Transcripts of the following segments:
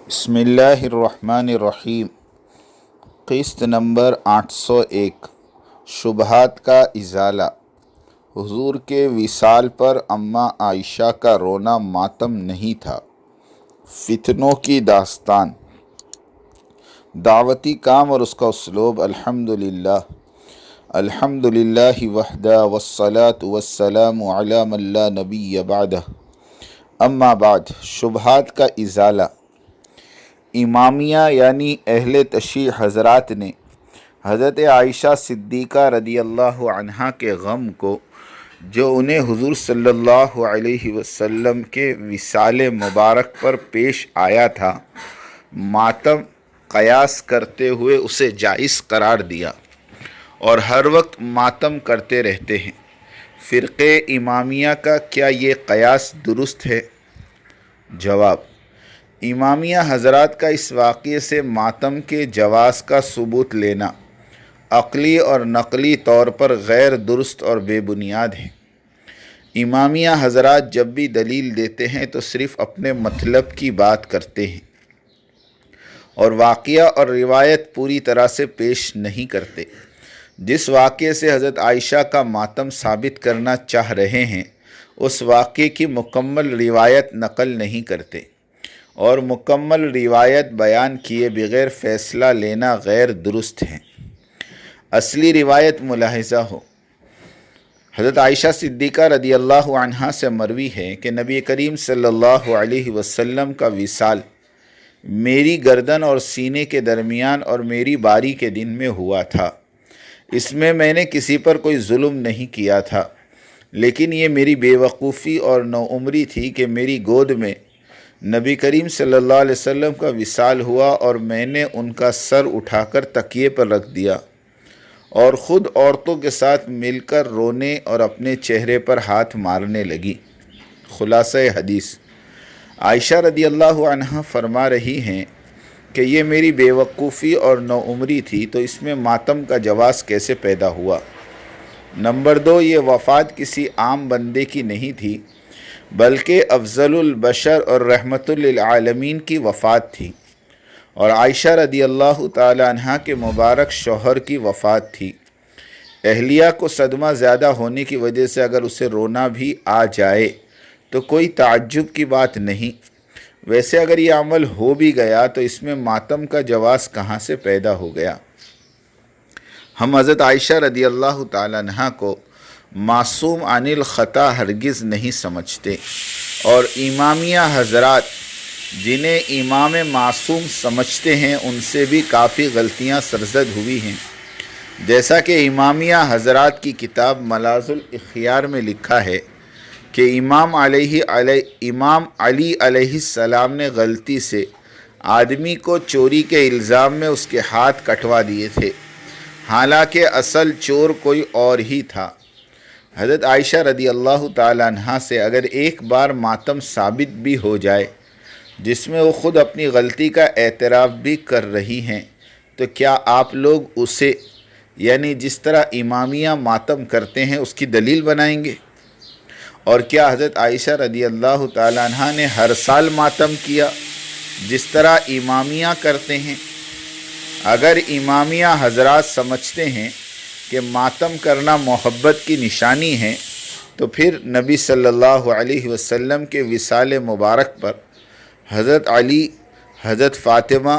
بسم اللہ الرحمن الرحیم۔ قسط نمبر 801، شبہات کا ازالہ۔ حضور کے وصال پر اماں عائشہ کا رونا ماتم نہیں تھا۔ فتنوں کی داستان، دعوتی کام اور اس کا اسلوب۔ الحمدللہ وحدہ والصلاة والسلام علی من لا نبی بعدہ، اما بعد۔ شبہات کا ازالہ۔ امامیہ یعنی اہل تشیع حضرات نے حضرت عائشہ صدیقہ رضی اللہ عنہا کے غم کو جو انہیں حضور صلی اللہ علیہ وسلم کے وصال مبارک پر پیش آیا تھا، ماتم قیاس کرتے ہوئے اسے جائز قرار دیا اور ہر وقت ماتم کرتے رہتے ہیں۔ فرقے امامیہ کا کیا یہ قیاس درست ہے؟ جواب: امامیہ حضرات کا اس واقعے سے ماتم کے جواز کا ثبوت لینا عقلی اور نقلی طور پر غیر درست اور بے بنیاد ہے۔ امامیہ حضرات جب بھی دلیل دیتے ہیں تو صرف اپنے مطلب کی بات کرتے ہیں اور واقعہ اور روایت پوری طرح سے پیش نہیں کرتے۔ جس واقعے سے حضرت عائشہ کا ماتم ثابت کرنا چاہ رہے ہیں، اس واقعے کی مکمل روایت نقل نہیں کرتے، اور مکمل روایت بیان کیے بغیر فیصلہ لینا غیر درست ہے۔ اصلی روایت ملاحظہ ہو۔ حضرت عائشہ صدیقہ رضی اللہ عنہا سے مروی ہے کہ نبی کریم صلی اللہ علیہ وسلم کا وصال میری گردن اور سینے کے درمیان اور میری باری کے دن میں ہوا تھا۔ اس میں میں نے کسی پر کوئی ظلم نہیں کیا تھا، لیکن یہ میری بے وقوفی اور نوعمری تھی کہ میری گود میں نبی کریم صلی اللہ علیہ وسلم کا وصال ہوا اور میں نے ان کا سر اٹھا کر تکیے پر رکھ دیا اور خود عورتوں کے ساتھ مل کر رونے اور اپنے چہرے پر ہاتھ مارنے لگی۔ خلاصہ حدیث: عائشہ رضی اللہ عنہا فرما رہی ہیں کہ یہ میری بے وقوفی اور نوعمری تھی، تو اس میں ماتم کا جواز کیسے پیدا ہوا؟ نمبر 2، یہ وفات کسی عام بندے کی نہیں تھی، بلکہ افضل البشر اور رحمت للعالمین کی وفات تھی، اور عائشہ رضی اللہ تعالی عنہ کے مبارک شوہر کی وفات تھی۔ اہلیہ کو صدمہ زیادہ ہونے کی وجہ سے اگر اسے رونا بھی آ جائے تو کوئی تعجب کی بات نہیں۔ ویسے اگر یہ عمل ہو بھی گیا تو اس میں ماتم کا جواز کہاں سے پیدا ہو گیا؟ ہم حضرت عائشہ رضی اللہ تعالی عنہ کو معصوم عن الخطا ہرگز نہیں سمجھتے، اور امامیہ حضرات جنہیں امام معصوم سمجھتے ہیں ان سے بھی کافی غلطیاں سرزد ہوئی ہیں۔ جیسا کہ امامیہ حضرات کی کتاب ملاذ الاخیار میں لکھا ہے کہ امام علی علیہ السلام نے غلطی سے آدمی کو چوری کے الزام میں اس کے ہاتھ کٹوا دیے تھے، حالانکہ اصل چور کوئی اور ہی تھا۔ حضرت عائشہ رضی اللہ تعالی عنہ سے اگر ایک بار ماتم ثابت بھی ہو جائے جس میں وہ خود اپنی غلطی کا اعتراف بھی کر رہی ہیں، تو کیا آپ لوگ اسے یعنی جس طرح امامیہ ماتم کرتے ہیں اس کی دلیل بنائیں گے؟ اور کیا حضرت عائشہ رضی اللہ تعالی عنہ نے ہر سال ماتم کیا جس طرح امامیہ کرتے ہیں؟ اگر امامیہ حضرات سمجھتے ہیں کہ ماتم کرنا محبت کی نشانی ہے، تو پھر نبی صلی اللہ علیہ وسلم کے وصال مبارک پر حضرت علی، حضرت فاطمہ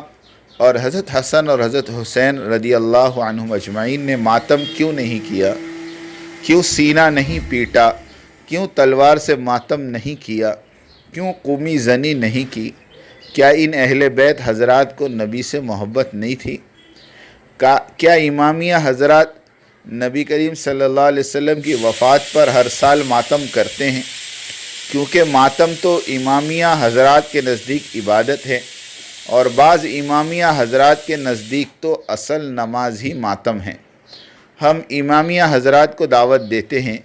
اور حضرت حسن اور حضرت حسین رضی اللہ عنہم اجمعین نے ماتم کیوں نہیں کیا؟ کیوں سینہ نہیں پیٹا؟ کیوں تلوار سے ماتم نہیں کیا؟ کیوں قومی زنی نہیں کی؟ کیا ان اہل بیت حضرات کو نبی سے محبت نہیں تھی؟ کیا امامیہ حضرات نبی کریم صلی اللہ علیہ وسلم کی وفات پر ہر سال ماتم کرتے ہیں؟ کیونکہ ماتم تو امامیہ حضرات کے نزدیک عبادت ہے، اور بعض امامیہ حضرات کے نزدیک تو اصل نماز ہی ماتم ہے۔ ہم امامیہ حضرات کو دعوت دیتے ہیں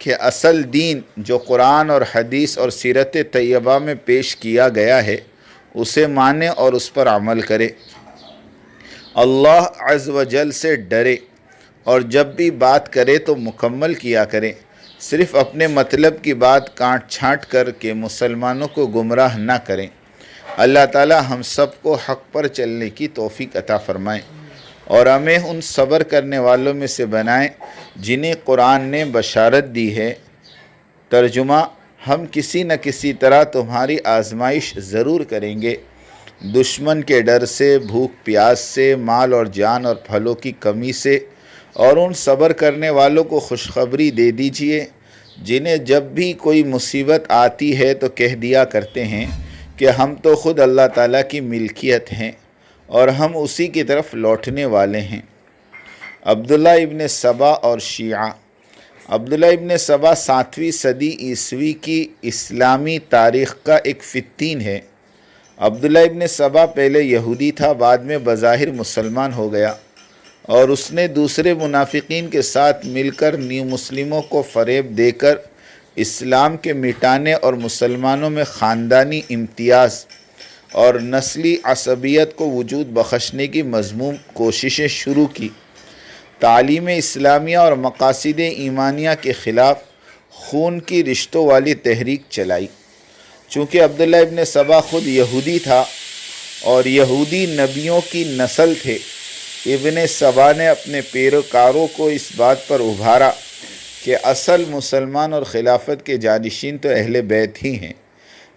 کہ اصل دین جو قرآن اور حدیث اور سیرت طیبہ میں پیش کیا گیا ہے اسے مانے اور اس پر عمل کرے، اللہ عز و جل سے ڈرے، اور جب بھی بات کرے تو مکمل کیا کرے۔ صرف اپنے مطلب کی بات کاٹ چھانٹ کر کے مسلمانوں کو گمراہ نہ کریں۔ اللہ تعالی ہم سب کو حق پر چلنے کی توفیق عطا فرمائیں اور ہمیں ان صبر کرنے والوں میں سے بنائیں جنہیں قرآن نے بشارت دی ہے۔ ترجمہ: ہم کسی نہ کسی طرح تمہاری آزمائش ضرور کریں گے، دشمن کے ڈر سے، بھوک پیاس سے، مال اور جان اور پھلوں کی کمی سے، اور ان صبر کرنے والوں کو خوشخبری دے دیجئے جنہیں جب بھی کوئی مصیبت آتی ہے تو کہہ دیا کرتے ہیں کہ ہم تو خود اللہ تعالیٰ کی ملکیت ہیں اور ہم اسی کی طرف لوٹنے والے ہیں۔ عبداللہ ابن سبا اور شیعہ۔ عبداللہ ابن سبا 7ویں صدی عیسوی کی اسلامی تاریخ کا ایک فتین ہے۔ عبداللہ ابن سبا پہلے یہودی تھا، بعد میں بظاہر مسلمان ہو گیا اور اس نے دوسرے منافقین کے ساتھ مل کر نیو مسلموں کو فریب دے کر اسلام کے مٹانے اور مسلمانوں میں خاندانی امتیاز اور نسلی عصبیت کو وجود بخشنے کی مذموم کوششیں شروع کی۔ تعلیم اسلامیہ اور مقاصد ایمانیہ کے خلاف خون کی رشتوں والی تحریک چلائی۔ چونکہ عبداللہ ابن سبا خود یہودی تھا اور یہودی نبیوں کی نسل تھے، ابن سبا نے اپنے پیروکاروں کو اس بات پر ابھارا کہ اصل مسلمان اور خلافت کے جانشین تو اہل بیت ہی ہیں،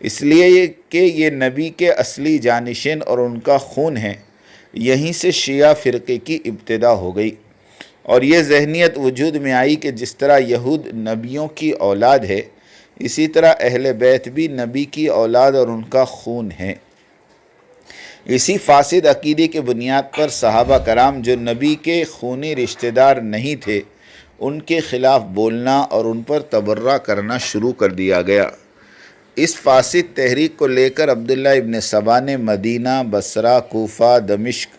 اس لیے کہ یہ نبی کے اصلی جانشین اور ان کا خون ہیں۔ یہیں سے شیعہ فرقے کی ابتدا ہو گئی اور یہ ذہنیت وجود میں آئی کہ جس طرح یہود نبیوں کی اولاد ہے، اسی طرح اہل بیت بھی نبی کی اولاد اور ان کا خون ہے۔ اسی فاسد عقیدے کی بنیاد پر صحابہ کرام جو نبی کے خونی رشتہ دار نہیں تھے، ان کے خلاف بولنا اور ان پر تبرہ کرنا شروع کر دیا گیا۔ اس فاسد تحریک کو لے کر عبداللہ ابن سبا نے مدینہ، بصرہ، کوفہ، دمشق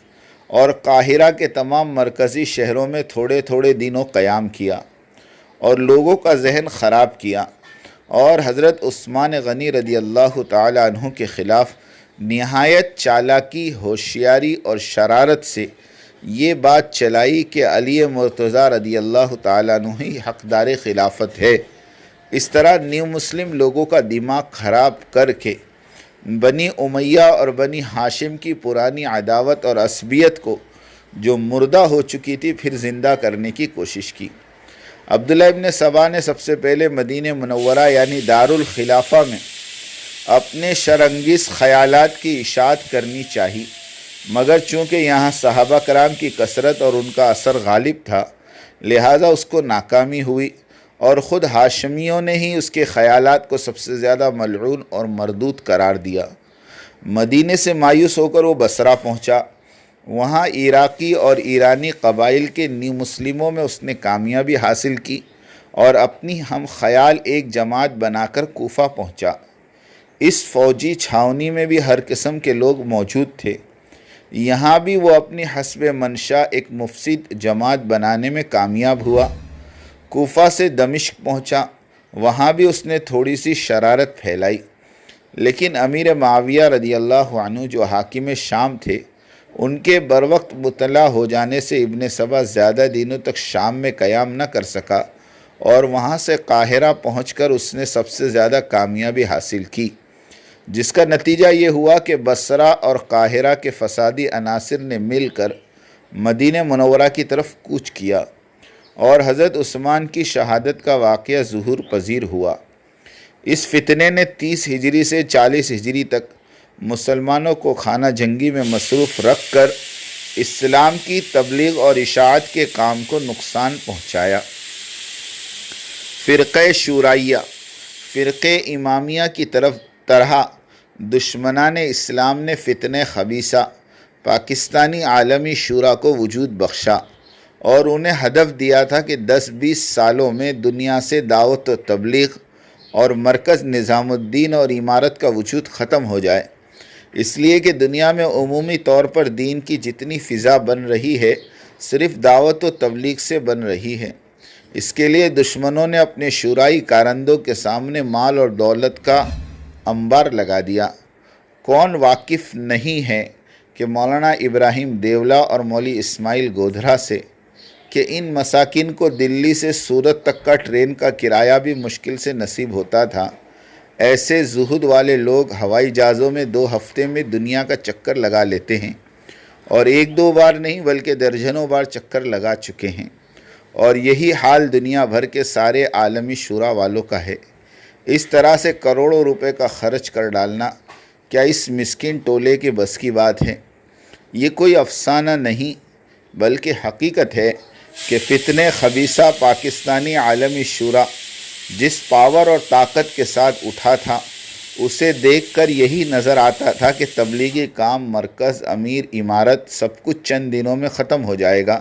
اور قاہرہ کے تمام مرکزی شہروں میں تھوڑے تھوڑے دنوں قیام کیا اور لوگوں کا ذہن خراب کیا، اور حضرت عثمان غنی رضی اللہ تعالی عنہ کے خلاف نہایت چالاکی، ہوشیاری اور شرارت سے یہ بات چلائی کہ علی مرتضیٰ رضی اللہ تعالیٰ عنہ ہی حقدار خلافت ہے۔ اس طرح نیو مسلم لوگوں کا دماغ خراب کر کے بنی امیہ اور بنی ہاشم کی پرانی عداوت اور عصبیت کو جو مردہ ہو چکی تھی پھر زندہ کرنے کی کوشش کی۔ عبداللہ ابن سبا نے سب سے پہلے مدینہ منورہ یعنی دارالخلافہ میں اپنے شرانگیز خیالات کی اشاعت کرنی چاہی، مگر چونکہ یہاں صحابہ کرام کی کثرت اور ان کا اثر غالب تھا، لہٰذا اس کو ناکامی ہوئی اور خود ہاشمیوں نے ہی اس کے خیالات کو سب سے زیادہ ملعون اور مردود قرار دیا۔ مدینے سے مایوس ہو کر وہ بصرہ پہنچا۔ وہاں عراقی اور ایرانی قبائل کے نیو مسلموں میں اس نے کامیابی حاصل کی اور اپنی ہم خیال ایک جماعت بنا کر کوفہ پہنچا۔ اس فوجی چھاؤنی میں بھی ہر قسم کے لوگ موجود تھے۔ یہاں بھی وہ اپنی حسب منشا ایک مفسد جماعت بنانے میں کامیاب ہوا۔ کوفہ سے دمشق پہنچا، وہاں بھی اس نے تھوڑی سی شرارت پھیلائی، لیکن امیر معاویہ رضی اللہ عنہ جو حاکم شام تھے، ان کے بروقت مطلع ہو جانے سے ابن سبا زیادہ دنوں تک شام میں قیام نہ کر سکا اور وہاں سے قاہرہ پہنچ کر اس نے سب سے زیادہ کامیابی حاصل کی، جس کا نتیجہ یہ ہوا کہ بصرہ اور قاہرہ کے فسادی عناصر نے مل کر مدینہ منورہ کی طرف کوچ کیا اور حضرت عثمان کی شہادت کا واقعہ ظہور پذیر ہوا۔ اس فتنے نے 30 ہجری سے 40 ہجری تک مسلمانوں کو خانہ جنگی میں مصروف رکھ کر اسلام کی تبلیغ اور اشاعت کے کام کو نقصان پہنچایا۔ فرقہ شورائیہ۔ فرقہ امامیہ کی طرح دشمنان اسلام نے فتنہ خبیثہ پاکستانی عالمی شورا کو وجود بخشا اور انہیں ہدف دیا تھا کہ 10-20 سالوں میں دنیا سے دعوت و تبلیغ اور مرکز نظام الدین اور امارت کا وجود ختم ہو جائے، اس لیے کہ دنیا میں عمومی طور پر دین کی جتنی فضا بن رہی ہے صرف دعوت و تبلیغ سے بن رہی ہے۔ اس کے لیے دشمنوں نے اپنے شورائی کارندوں کے سامنے مال اور دولت کا انبار لگا دیا۔ کون واقف نہیں ہے کہ مولانا ابراہیم دیولہ اور مولوی اسماعیل گودھرا سے کہ ان مساکین کو دلی سے سورت تک کا ٹرین کا کرایہ بھی مشکل سے نصیب ہوتا تھا، ایسے زہد والے لوگ ہوائی جہازوں میں 2 ہفتے میں دنیا کا چکر لگا لیتے ہیں، اور 1-2 بار نہیں بلکہ درجنوں بار چکر لگا چکے ہیں، اور یہی حال دنیا بھر کے سارے عالمی شورا والوں کا ہے۔ اس طرح سے کروڑوں روپے کا خرچ کر ڈالنا کیا اس مسکین ٹولے کے بس کی بات ہے؟ یہ کوئی افسانہ نہیں بلکہ حقیقت ہے کہ فتنہ خبیثہ پاکستانی عالمی شورا جس پاور اور طاقت کے ساتھ اٹھا تھا، اسے دیکھ کر یہی نظر آتا تھا کہ تبلیغی کام، مرکز، امیر، عمارت سب کچھ چند دنوں میں ختم ہو جائے گا،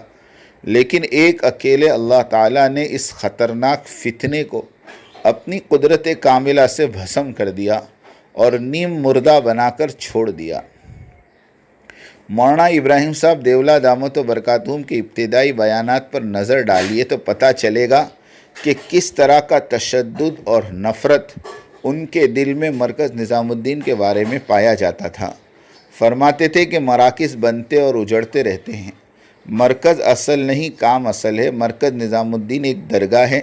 لیکن ایک اکیلے اللہ تعالیٰ نے اس خطرناک فتنے کو اپنی قدرت کاملہ سے بھسم کر دیا اور نیم مردہ بنا کر چھوڑ دیا۔ مولانا ابراہیم صاحب دیولہ دامت و برکاتہم کے ابتدائی بیانات پر نظر ڈالیے تو پتہ چلے گا کہ کس طرح کا تشدد اور نفرت ان کے دل میں مرکز نظام الدین کے بارے میں پایا جاتا تھا۔ فرماتے تھے کہ مراکز بنتے اور اجڑتے رہتے ہیں، مرکز اصل نہیں، کام اصل ہے۔ مرکز نظام الدین ایک درگاہ ہے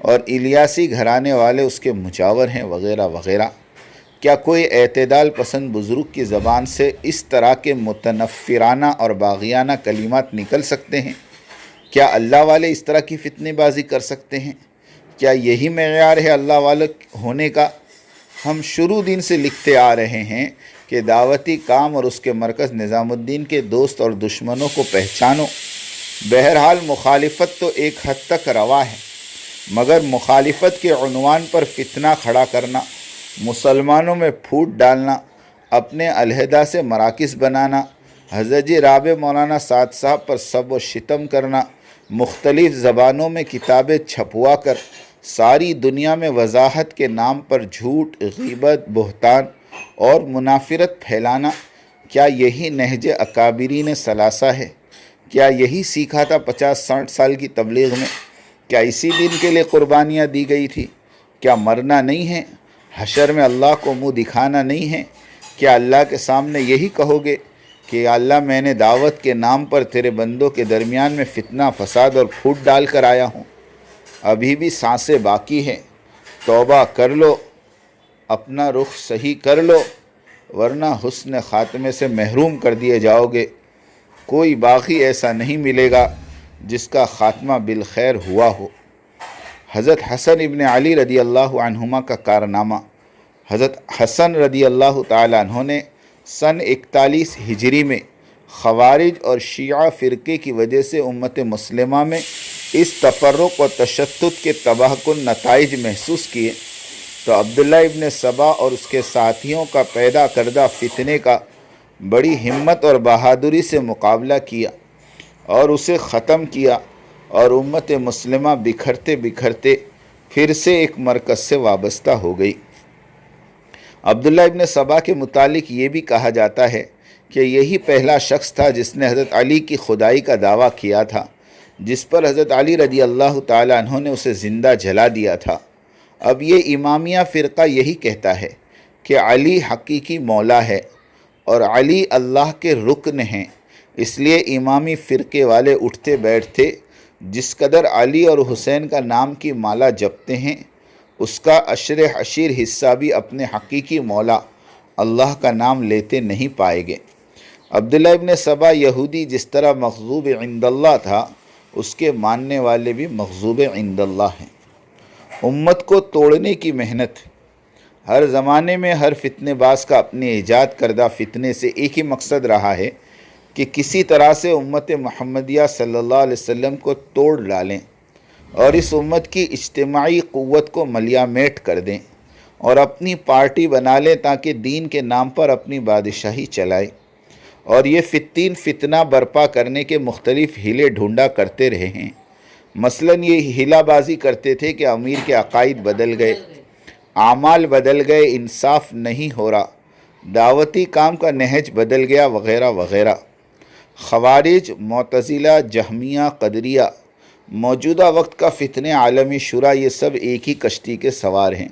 اور الیاسی گھرانے والے اس کے مجاور ہیں، وغیرہ وغیرہ۔ کیا کوئی اعتدال پسند بزرگ کی زبان سے اس طرح کے متنفرانہ اور باغیانہ کلمات نکل سکتے ہیں؟ کیا اللہ والے اس طرح کی فتنے بازی کر سکتے ہیں؟ کیا یہی معیار ہے اللہ والے ہونے کا؟ ہم شروع دن سے لکھتے آ رہے ہیں کہ دعوتی کام اور اس کے مرکز نظام الدین کے دوست اور دشمنوں کو پہچانو۔ بہرحال مخالفت تو ایک حد تک روا ہے، مگر مخالفت کے عنوان پر فتنہ کھڑا کرنا، مسلمانوں میں پھوٹ ڈالنا، اپنے علیحدہ سے مراکز بنانا، حضرت رابع مولانا سعد صاحب پر سب و شتم کرنا، مختلف زبانوں میں کتابیں چھپوا کر ساری دنیا میں وضاحت کے نام پر جھوٹ، غیبت، بہتان اور منافرت پھیلانا، کیا یہی نہج اکابرین ثلاثہ ہے؟ کیا یہی سیکھا تھا 50-60 سال کی تبلیغ میں؟ کیا اسی دن کے لیے قربانیاں دی گئی تھی؟ کیا مرنا نہیں ہے؟ حشر میں اللہ کو منہ دکھانا نہیں ہے؟ کیا اللہ کے سامنے یہی کہو گے کہ اللہ میں نے دعوت کے نام پر تیرے بندوں کے درمیان میں فتنہ، فساد اور پھوٹ ڈال کر آیا ہوں؟ ابھی بھی سانسیں باقی ہیں، توبہ کر لو، اپنا رخ صحیح کر لو، ورنہ حسن خاتمے سے محروم کر دیے جاؤ گے۔ کوئی باغی ایسا نہیں ملے گا جس کا خاتمہ بالخیر ہوا ہو۔ حضرت حسن ابن علی رضی اللہ عنہما کا کارنامہ۔ حضرت حسن رضی اللہ تعالیٰ عنہ نے سن 41 ہجری میں خوارج اور شیعہ فرقے کی وجہ سے امت مسلمہ میں اس تفرق و تشتت کے تباہ کن نتائج محسوس کیے تو عبداللہ ابن سبا اور اس کے ساتھیوں کا پیدا کردہ فتنے کا بڑی ہمت اور بہادری سے مقابلہ کیا اور اسے ختم کیا، اور امت مسلمہ بکھرتے بکھرتے پھر سے ایک مرکز سے وابستہ ہو گئی۔ عبداللہ ابن سبا کے متعلق یہ بھی کہا جاتا ہے کہ یہی پہلا شخص تھا جس نے حضرت علی کی خدائی کا دعویٰ کیا تھا، جس پر حضرت علی رضی اللہ تعالیٰ عنہ نے اسے زندہ جلا دیا تھا۔ اب یہ امامیہ فرقہ یہی کہتا ہے کہ علی حقیقی مولا ہے اور علی اللہ کے رکن ہیں، اس لیے امامی فرقے والے اٹھتے بیٹھتے جس قدر علی اور حسین کا نام کی مالا جپتے ہیں، اس کا عشر عشیر حصہ بھی اپنے حقیقی مولا اللہ کا نام لیتے نہیں پائے گے۔ عبداللہ ابن سبا یہودی جس طرح مغضوب عند اللہ تھا، اس کے ماننے والے بھی مغضوب عند اللہ ہیں۔ امت کو توڑنے کی محنت۔ ہر زمانے میں ہر فتنے باز کا اپنے ایجاد کردہ فتنے سے ایک ہی مقصد رہا ہے کہ کسی طرح سے امت محمدیہ صلی اللہ علیہ وسلم کو توڑ ڈالیں اور اس امت کی اجتماعی قوت کو ملیا میٹ کر دیں اور اپنی پارٹی بنا لیں تاکہ دین کے نام پر اپنی بادشاہی چلائے، اور یہ فتنہ برپا کرنے کے مختلف ہیلے ڈھونڈا کرتے رہے ہیں۔ مثلاً یہ ہیلا بازی کرتے تھے کہ امیر کے عقائد بدل گئے، اعمال بدل گئے، انصاف نہیں ہو رہا، دعوتی کام کا نہج بدل گیا، وغیرہ وغیرہ۔ خوارج، معتزلہ، جہمیہ، قدریہ، موجودہ وقت کا فتنے عالمی شورا، یہ سب ایک ہی کشتی کے سوار ہیں۔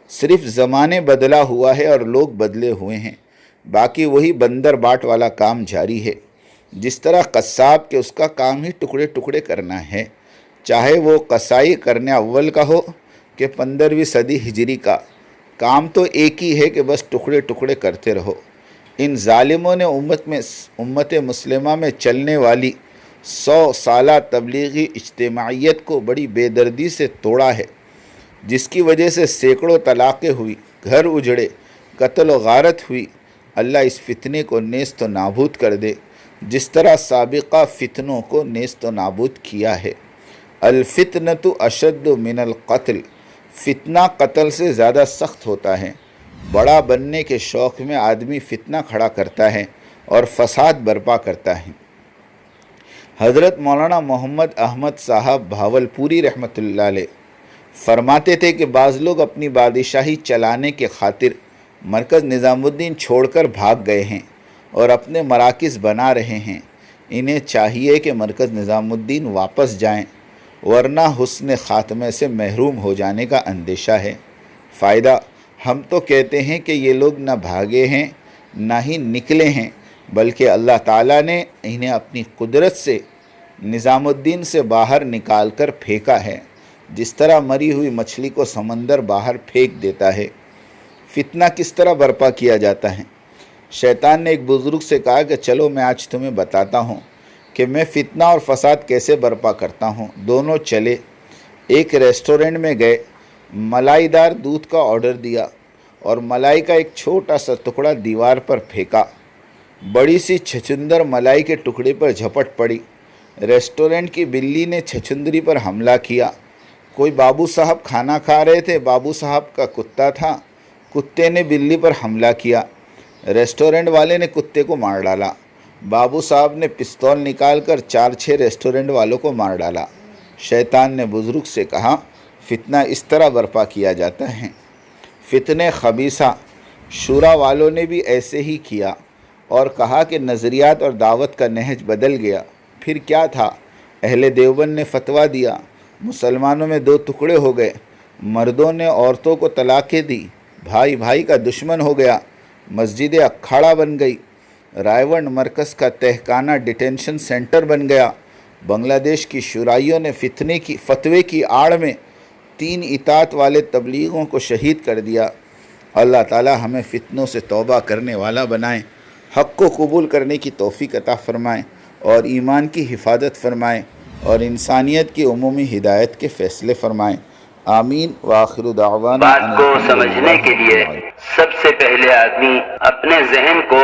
صرف زمانے بدلا ہوا ہے اور لوگ بدلے ہوئے ہیں، باقی وہی بندر باٹ والا کام جاری ہے۔ جس طرح قصاب کے اس کا کام ہی ٹکڑے ٹکڑے کرنا ہے، چاہے وہ قصائی کرنے اول کا ہو کہ 15ویں صدی ہجری کا، کام تو ایک ہی ہے کہ بس ٹکڑے ٹکڑے کرتے رہو۔ ان ظالموں نے امت مسلمہ میں چلنے والی 100 سالہ تبلیغی اجتماعیت کو بڑی بے دردی سے توڑا ہے، جس کی وجہ سے سینکڑوں طلاقیں ہوئی، گھر اجڑے، قتل و غارت ہوئی۔ اللہ اس فتنے کو نیست و نابود کر دے جس طرح سابقہ فتنوں کو نیست و نابود کیا ہے۔ الفتنۃ اشد من القتل، فتنہ قتل سے زیادہ سخت ہوتا ہے۔ بڑا بننے کے شوق میں آدمی فتنہ کھڑا کرتا ہے اور فساد برپا کرتا ہے۔ حضرت مولانا محمد احمد صاحب بھاولپوری رحمۃ اللہ علیہ فرماتے تھے کہ بعض لوگ اپنی بادشاہی چلانے کے خاطر مرکز نظام الدین چھوڑ کر بھاگ گئے ہیں اور اپنے مراکز بنا رہے ہیں۔ انہیں چاہیے کہ مرکز نظام الدین واپس جائیں، ورنہ حسن خاتمے سے محروم ہو جانے کا اندیشہ ہے۔ فائدہ، ہم تو کہتے ہیں کہ یہ لوگ نہ بھاگے ہیں نہ ہی نکلے ہیں، بلکہ اللہ تعالیٰ نے انہیں اپنی قدرت سے نظام الدین سے باہر نکال کر پھینکا ہے، جس طرح مری ہوئی مچھلی کو سمندر باہر پھینک دیتا ہے۔ فتنہ کس طرح برپا کیا جاتا ہے؟ شیطان نے ایک بزرگ سے کہا کہ چلو میں آج تمہیں بتاتا ہوں کہ میں فتنہ اور فساد کیسے برپا کرتا ہوں۔ دونوں چلے، ایک ریسٹورنٹ میں گئے، ملائی دار دودھ کا آرڈر دیا اور ملائی کا ایک چھوٹا سا ٹکڑا دیوار پر پھینکا۔ بڑی سی چھچندر ملائی کے ٹکڑے پر جھپٹ پڑی۔ ریسٹورنٹ کی بلی نے چھچندری پر حملہ کیا۔ کوئی بابو صاحب کھانا کھا رہے تھے، بابو صاحب کا کتا تھا، کتے نے بلی پر حملہ کیا۔ ریسٹورنٹ والے نے کتے کو مار ڈالا۔ بابو صاحب نے پستول نکال کر 4-6 ریسٹورنٹ والوں کو مار ڈالا۔ شیطان نے بزرگ سے کہا فتنہ اس طرح برپا کیا جاتا ہے۔ فتنے خبیثہ، شورا والوں نے بھی ایسے ہی کیا اور کہا کہ نظریات اور دعوت کا نہج بدل گیا۔ پھر کیا تھا؟ اہل دیوبند نے فتویٰ دیا، مسلمانوں میں 2 ٹکڑے ہو گئے، مردوں نے عورتوں کو طلاقیں دی، بھائی بھائی کا دشمن ہو گیا، مسجد اکھاڑا بن گئی، رائے ونڈ مرکز کا تہخانہ ڈیٹینشن سینٹر بن گیا۔ بنگلہ دیش کی شورائیوں نے فتوے کی آڑ میں 3 اطاعت والے تبلیغوں کو شہید کر دیا۔ اللہ تعالی ہمیں فتنوں سے توبہ کرنے والا بنائیں، حق کو قبول کرنے کی توفیق عطا فرمائیں اور ایمان کی حفاظت فرمائیں اور انسانیت کی عمومی ہدایت کے فیصلے فرمائیں۔ آمین وآخر دعوانا۔ بات کو سمجھنے کے لیے سب سے پہلے آدمی اپنے ذہن کو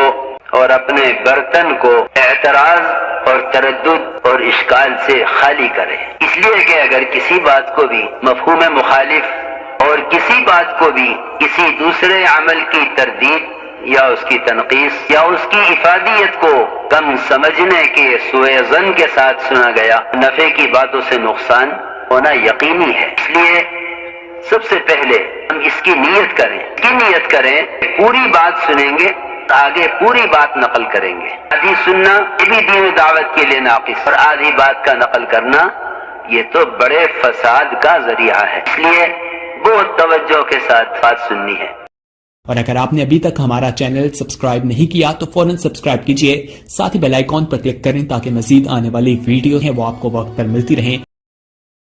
اور اپنے برتن کو اعتراض اور تردد اور اشکال سے خالی کرے، اس لیے کہ اگر کسی بات کو بھی مفہوم مخالف اور کسی بات کو بھی کسی دوسرے عمل کی تردید یا اس کی تنقیص یا اس کی افادیت کو کم سمجھنے کے سوء ظن کے ساتھ سنا گیا، نفع کی باتوں سے نقصان ہونا یقینی ہے۔ اس لیے سب سے پہلے ہم اس کی نیت کریں، پوری بات سنیں گے، آگے پوری بات نقل کریں گے۔ آدھی سننا یہ بھی دین و دعوت کے لیے ناقص، اور آدھی بات کا نقل کرنا یہ تو بڑے فساد کا ذریعہ ہے۔ اس لیے بہت توجہ کے ساتھ بات سننی ہے۔ اور اگر آپ نے ابھی تک ہمارا چینل سبسکرائب نہیں کیا تو فوراً سبسکرائب کیجئے، ساتھ ہی بیل آئیکن پر کلک کریں تاکہ مزید آنے والی ویڈیو ہیں وہ آپ کو وقت پر ملتی رہیں۔